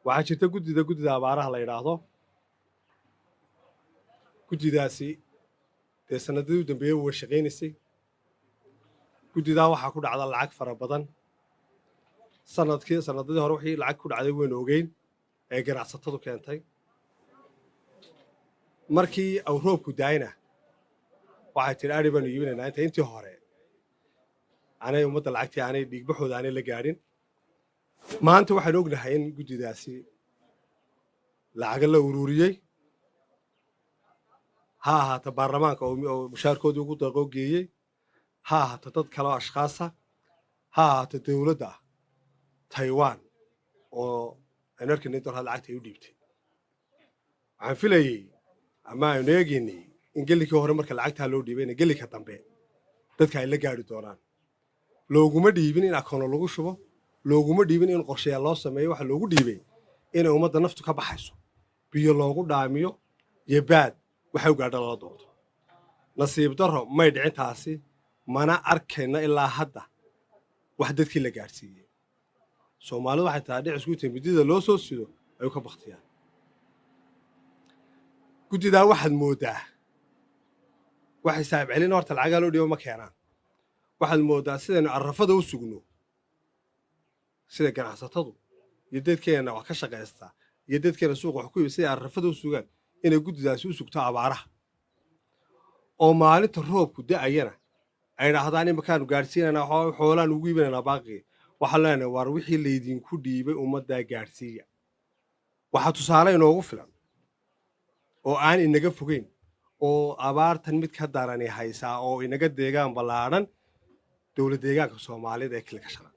waxaa jirta guddida abaaraha la yidhaahdo guddidaasi dee sanadadii u dambeeyey way shaqaynaysay guddidaa waxaa ku dhacda lacag fara badan sanadadii hore wixii lacag ku dhacday waynu ogeyn ee ganacsatadu keentay markii awroobku daayna waxay tidhi adhi baanu iibinaynaa intii hore aanay ummadda lacagtii aanay dhiigbaxooda aanay la gaadhin maanta waxaan ognahay in guddidaasi lacaga la ururiyey ha ahaato baarlamaanka oo mushaarkoodii ugu daqoo geeyey ha ahaato dad kale oo ashkhaasa ha ahaato dowladda taiwan oo aynu arkaynay dollar lacagta ay u dhiibtay waxaan filayey ama aynu eegaynay in gellikii hore marka lacagtaa loo dhiibayna gellinka dambe dadka ay la gaadhi doonaan looguma dhiibin in akoono lagu shubo looguma dhiibin in qorshayaal loo sameeyo waxa loogu dhiibay inay ummadda naftu ka baxayso biyo loogu dhaamiyo iyo baad waxay u gaadha lala doonto nasiib darro may dhicin taasi mana arkayna ilaa hadda wax dadkii la gaadhsiiyey soomaalidu waxay tahay dhicisku intay midida loo soo sido ayuu ka baktiyaan guddidaa waxaad mooddaa waxay saahib celin horta lacagaa loo dhiibo ma keenaan waxaad mooddaa sidaynu arrafada u sugno sida ganacsatadu iyo dadkeenna wax ka shaqaystaa iyo dadkeenna suuqa wax ku ibi siday arrafada u sugaan inay guddidaasi u sugto abaaraha oo maalinta roobku da'ayana ay dhahdaan imakaanu gaadhsiinanaa xoolaan ugu iibinaynaa baaqii waxaan leenahay waar wixii laydinku dhiibay ummaddaa gaadhsiiya waxaa tusaale inoogu filan oo aan inaga fogeyn oo abaartan mid ka darani haysaa oo inaga deegaan ballaadhan dowlad deegaanka soomaalida ee kilka shalan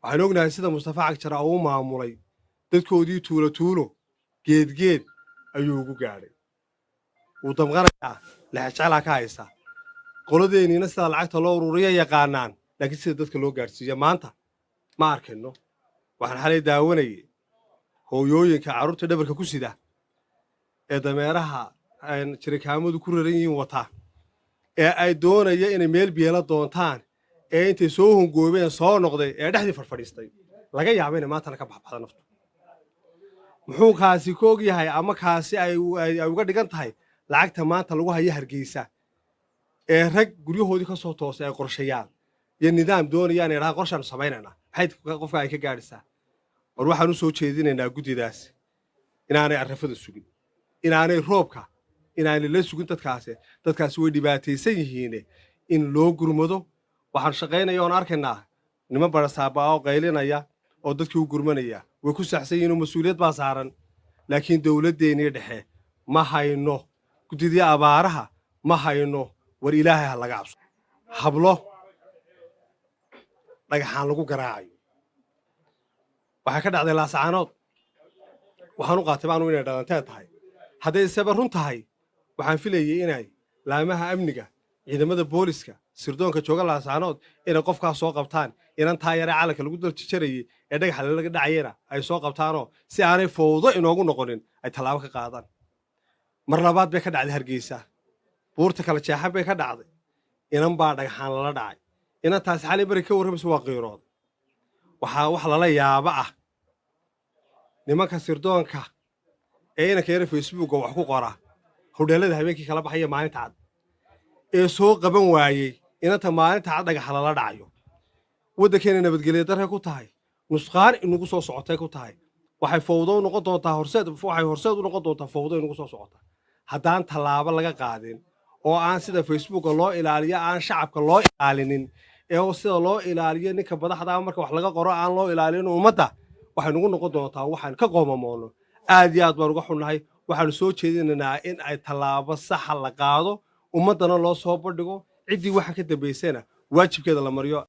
waxaan ognahay sida mustafa cagjara uu u maamulay dadkoodii tuulo geedgeed ayuu ugu gaadhay wuu damqanayaa lexjeclaa ka haysaa qoladeeniina sida lacagta loo ururiya yaqaanaan laakiin sida dadka loo gaadhsiiya maanta ma arkayno waxaan xalay daawanayay hooyooyinka carruurta dhabarka ku sida ee dameeraha jirikaamadu ku raran yihiin wata ee ay doonaya inay meel biyeela doontaan ee intay soo hongoobeen soo noqday ee dhexdii farfadhiistay laga yaaba inay maantana ka baxbaxda naftu muxuu kaasi ka og yahay ama kaasi ay uga dhigan tahay lacagta maanta lagu haya hargeysa ee rag guryahoodii ka soo toosay ay qorshayaan iyo nidaam doonayaan inay dhahaan qorshaanu samaynaynaa maxay qofka ay ka gaadhaysaa war waxaan u soo jeedinaynaa guddidaasi inaanay arrafada sugin inaanay roobka inaanay la sugin dadkaasi way dhibaataysan yihiine in loo gurmado waxaan shaqaynaya oon arkaynaa niman barasaaba oo qaylinaya oo dadkii u gurmanaya way ku saxsan yihiin oo mas-uuliyad baa saaran laakiin dowladdeennii dhexe ma hayno guddidii abaaraha ma hayno war ilaahay ha laga cabso hablo dhagaxaan lagu garaacayo waxay ka dhacday laasacaanood waxaan u qaatay baanu inay dhalanteed tahay hadday iseba run tahay waxaan filayay inay laamaha amniga ciidamada booliska sirdoonka jooga laasaanood inay qofkaas soo qabtaan inan taa yare calanka lagu daljijarayay ee dhagaxa laga dhacayena ay soo qabtaanoo si aanay fowdo inoogu noqonin ay tallaabo ka qaadaan mar labaad bay ka dhacday hargeysa buurta kala jeexan bay ka dhacday inan baa dhagaxaan lala dhacay inantaasi xalay bari ka warramaysa waa qiirooday waxaa wax lala yaaba ah nimanka sirdoonka ee inanka yare facebooka wax ku qora hodheellada habeenkii kala baxaya maalinta cad ee soo qaban waayey inanta maalinta cad dhagaxa lala dhacayo waddankeena nabadgelya darre ku tahay nusqaan inagu soo socotay ku tahay waxay fowdo u noqon doontaa horseed u noqon doontaa fowdo inagu soo socota haddaan tallaabo laga qaadin oo aan sida facebooka loo ilaaliyo aan shacabka loo ilaalinin ee sida loo ilaaliyo ninka madaxda marka wax laga qoro aan loo ilaalin ummadda waxay nagu noqon doontaa waxaan ka qoomamoono aad iyo aad baan uga xunnahay waxaanu soo jeedinaynaa in ay tallaabo saxa la qaado ummaddana loo soo bandhigo ciddii waxa ka dambaysana waajibkeeda la mariyo